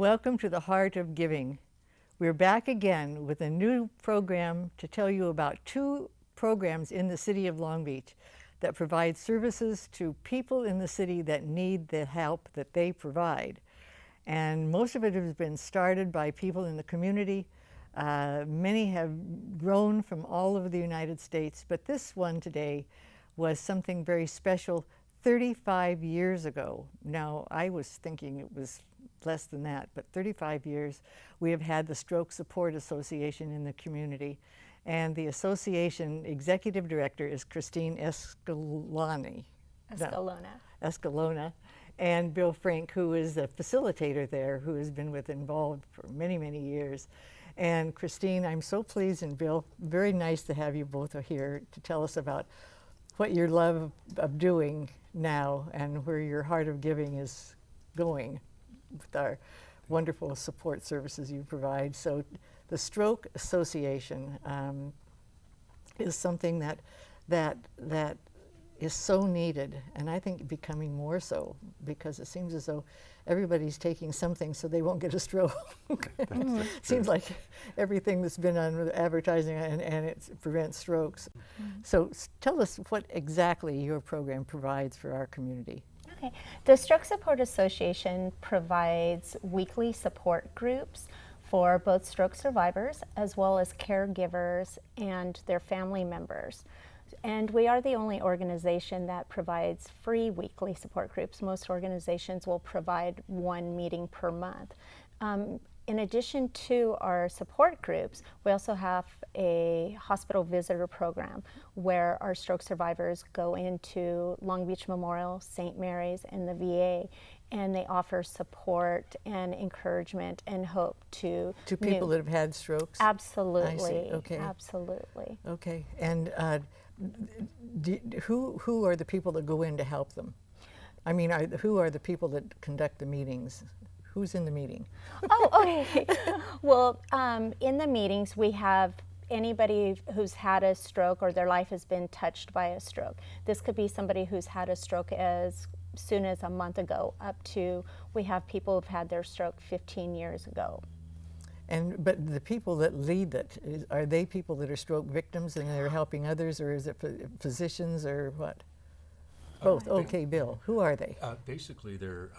Welcome to the Heart of Giving. We're back again with a new program to tell you about two programs in the city of Long Beach that provide services to people in the city that need the help that they provide. And most of it has been started by people in the community. Many have grown from all over the United States, but this one today was something very special 35 years ago. Now, I was thinking it was less than that, but 35 years we have had the Stroke Support Association in the community, and the association executive director is Christine Escalona, and Bill Frank, who is the facilitator there, who has been involved for many, many years. And Christine, I'm so pleased, and Bill, very nice to have you both here to tell us about what your love of doing now and where your heart of giving is going with our wonderful support services you provide. So the Stroke Association is something that is so needed, and I think becoming more so, because it seems as though everybody's taking something so they won't get a stroke. Seems like everything that's been on advertising and it prevents strokes. So tell us what exactly your program provides for our community. Okay. The Stroke Support Association provides weekly support groups for both stroke survivors as well as caregivers and their family members. And we are the only organization that provides free weekly support groups. Most organizations will provide one meeting per month. In addition to our support groups, we also have a hospital visitor program where our stroke survivors go into Long Beach Memorial, St. Mary's, and the VA, and they offer support and encouragement and hope to people that have had strokes? Absolutely. I see. Okay. Absolutely. Okay. And who are the people that go in to help them? I mean, who are the people that conduct the meetings? Who's in the meeting? Oh, okay. Well, in the meetings, we have anybody who's had a stroke or their life has been touched by a stroke. This could be somebody who's had a stroke as soon as a month ago, up to, we have people who've had their stroke 15 years ago. But the people that lead it, are they people that are stroke victims and they're helping others, or is it physicians, or what? Both. Okay, Bill. Who are they? Basically, they're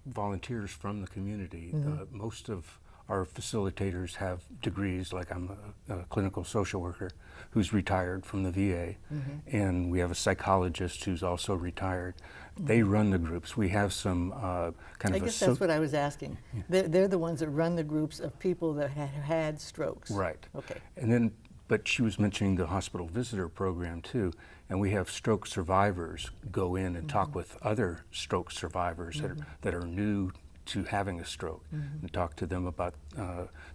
volunteers from the community. Most of our facilitators have degrees, like I'm a clinical social worker who's retired from the VA, and we have a psychologist who's also retired. They run the groups. We have some kind of I guess that's what I was asking. Yeah. They're the ones that run the groups of people that have had strokes. Right. Okay. And then, but she was mentioning the hospital visitor program too, and we have stroke survivors go in and talk with other stroke survivors that are new to having a stroke, and talk to them about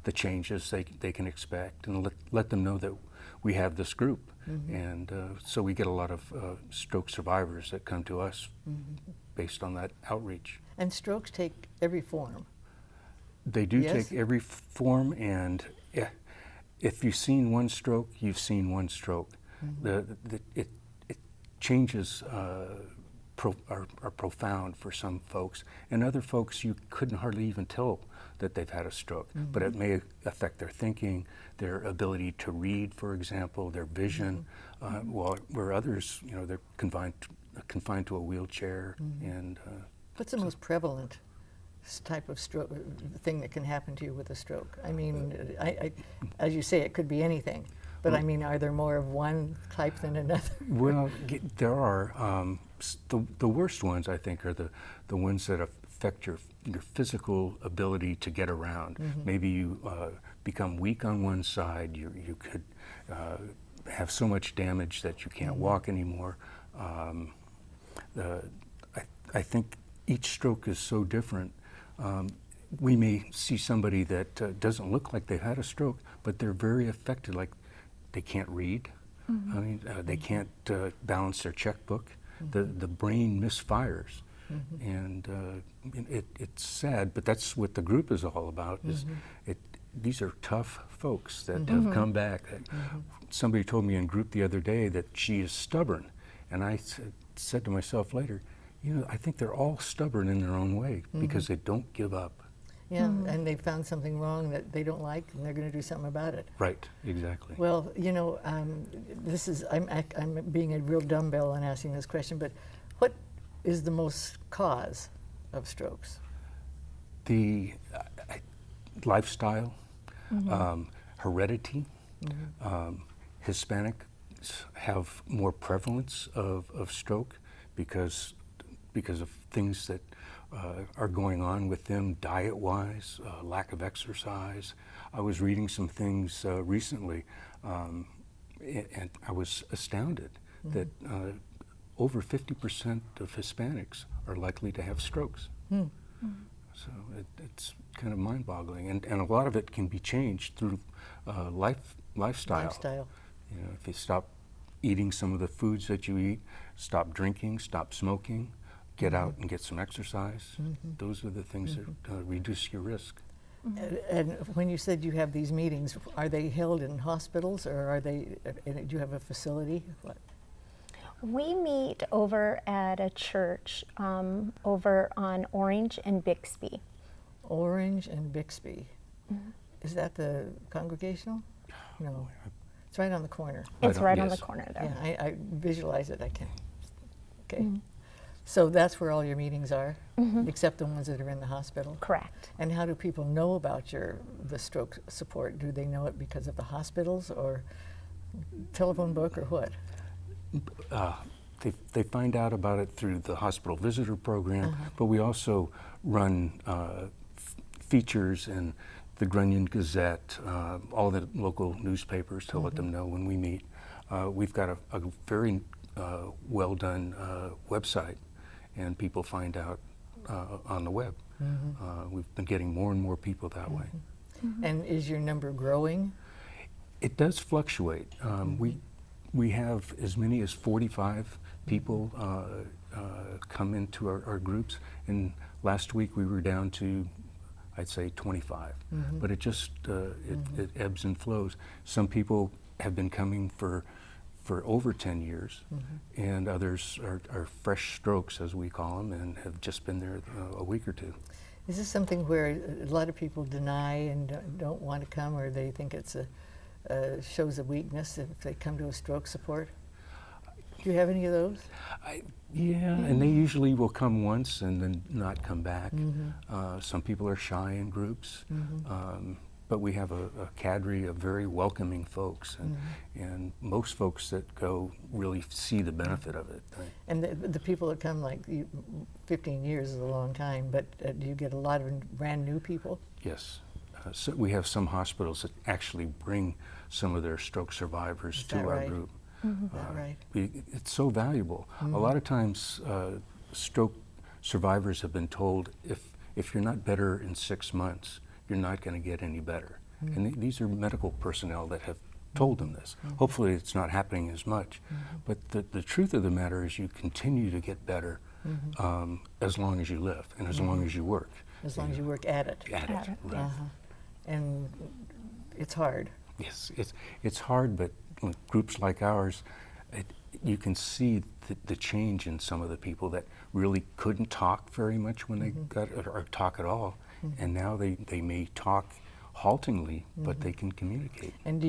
the changes they can expect, and let them know that we have this group. And so we get a lot of stroke survivors that come to us based on that outreach. And strokes take every form. They do take every form, and if you've seen one stroke, you've seen one stroke. It changes are profound for some folks, and other folks you couldn't hardly even tell that they've had a stroke, but it may affect their thinking, their ability to read, for example, their vision, where others, they're confined to a wheelchair. And what's the most prevalent type of stroke thing that can happen to you with a stroke? I mean, as you say, it could be anything. But I mean, are there more of one type than another? Well, there are. The worst ones, I think, are the ones that affect your physical ability to get around. Maybe you become weak on one side. You could have so much damage that you can't walk anymore. I think each stroke is so different. We may see somebody that doesn't look like they've had a stroke, but they're very affected, like they can't read. I mean, they can't balance their checkbook. The brain misfires, and it's sad. But that's what the group is all about. These are tough folks that have come back. Somebody told me in group the other day that she is stubborn, and I said to myself later, I think they're all stubborn in their own way because they don't give up. Yeah, and they found something wrong that they don't like, and they're going to do something about it. Right, exactly. Well, you know, this is, I'm being a real dumbbell in asking this question, but what is the most cause of strokes? The lifestyle, heredity, Hispanics have more prevalence of stroke because of things that are going on with them diet-wise, lack of exercise. I was reading some things recently, and I was astounded that over 50% of Hispanics are likely to have strokes. So it's kind of mind-boggling, and a lot of it can be changed through lifestyle. Lifestyle. You know, if you stop eating some of the foods that you eat, stop drinking, stop smoking, get out and get some exercise. Those are the things that reduce your risk. And when you said you have these meetings, are they held in hospitals, or are they, do you have a facility? What? We meet over at a church over on Orange and Bixby. Orange and Bixby. Is that the Congregational? No. It's right on the corner. It's right on yes. the corner there. Yeah, I visualize it. I can. Okay. So that's where all your meetings are, except the ones that are in the hospital? Correct. And how do people know about the stroke support? Do they know it because of the hospitals, or telephone book, or what? They find out about it through the hospital visitor program, but we also run features in the Grunion Gazette, all the local newspapers to let them know when we meet. We've got a very well done website, and people find out on the web. We've been getting more and more people that way. And is your number growing? It does fluctuate. We have as many as 45 people come into our groups, and last week we were down to, I'd say, 25. But it just it ebbs and flows. Some people have been coming for over 10 years, and others are fresh strokes, as we call them, and have just been there a week or two. Is this something where a lot of people deny and don't want to come, or they think it's shows a weakness if they come to a stroke support? Do you have any of those? Yeah, and they usually will come once and then not come back. Some people are shy in groups, but we have a cadre of very welcoming folks, and most folks that go really see the benefit of it. And the people that come, like 15 years is a long time, but do you get a lot of brand new people? Yes. So we have some hospitals that actually bring some of their stroke survivors to our right? group. Is that right? It's so valuable. A lot of times, stroke survivors have been told, if you're not better in 6 months, you're not going to get any better. And these are medical personnel that have told them this. Hopefully it's not happening as much. But the truth of the matter is you continue to get better as long as you live and as long as you work. As long as you work at it. At it, right. And it's hard. Yes, it's hard, but with groups like ours, you can see the change in some of the people that really couldn't talk very much when they got or talk at all, and now they may talk haltingly, but they can communicate. And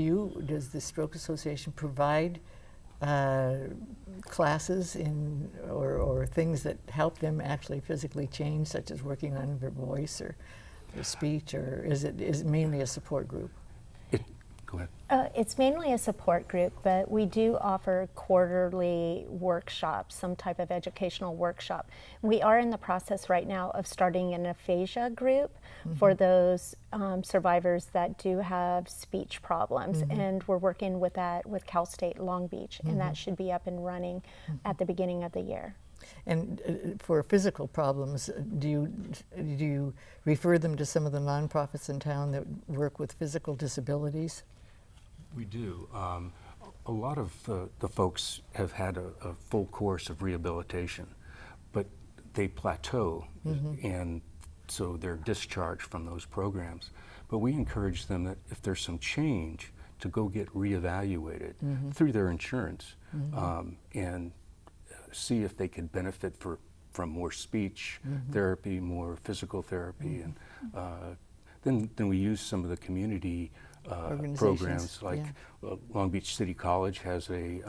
does the Stroke Association provide classes or things that help them actually physically change, such as working on their voice or their speech, or is it mainly a support group? Go ahead. It's mainly a support group, but we do offer quarterly workshops, some type of educational workshop. We are in the process right now of starting an aphasia group for those survivors that do have speech problems, and we're working with that with Cal State Long Beach, and that should be up and running at the beginning of the year. And for physical problems, do you refer them to some of the nonprofits in town that work with physical disabilities? We do. A lot of the folks have had a full course of rehabilitation, but they plateau, and so they're discharged from those programs. But we encourage them that if there's some change, to go get reevaluated through their insurance and see if they could benefit from more speech therapy, more physical therapy, and then we use some of the community Organizations, programs, like yeah. Long Beach City College has a,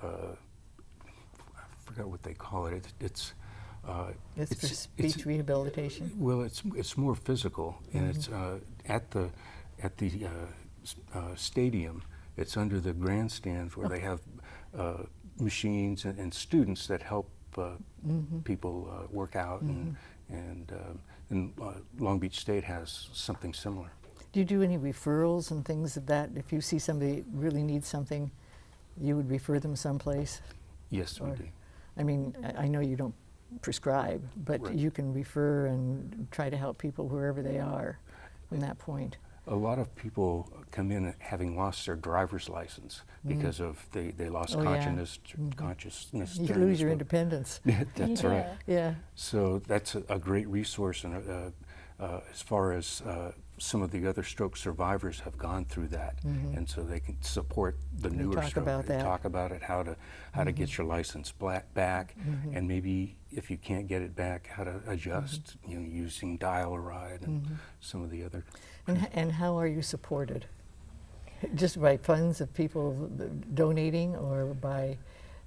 I forgot what they call it. It's It's for speech rehabilitation. well, it's more physical, and it's at the stadium. It's under the grandstand where they have machines and students that help people work out, and Long Beach State has something similar. Do you do any referrals and things of that? If you see somebody really needs something, you would refer them someplace? Yes, we Or- do. I mean, I know you don't prescribe, but Right. you can refer and try to help people wherever they are from that point. A lot of people come in having lost their driver's license because of they lost Oh, yeah. consciousness. You during lose this your one. independence. That's You right. do. Yeah. So that's a great resource, and as far as some of the other stroke survivors have gone through that, and so they can support the They newer talk stroke. about They that. talk about it, how to get your license back, and maybe if you can't get it back, how to adjust, using Dial-A-Ride and some of the other. And how are you supported? Just by funds of people donating, or by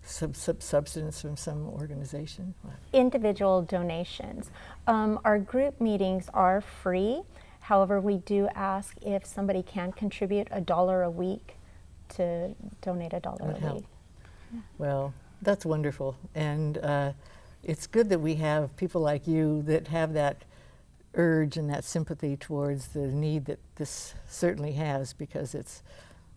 substance from some organization? Individual donations. Our group meetings are free. However, we do ask if somebody can contribute $1 a week to donate $1 Would a help. week. Well, that's wonderful, and it's good that we have people like you that have that urge and that sympathy towards the need that this certainly has, because it's,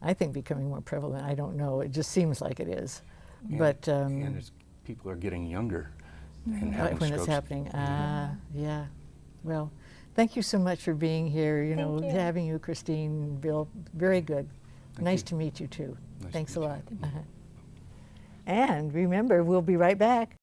I think, becoming more prevalent. I don't know, it just seems like it is. But And as people are getting younger and having when it's strokes. happening, yeah. Well, thank you so much for being here. Thank you. Having you, Christine, Bill, very good. Thank Nice you. to meet you too. Nice to Thanks a meet you. lot. And remember, we'll be right back.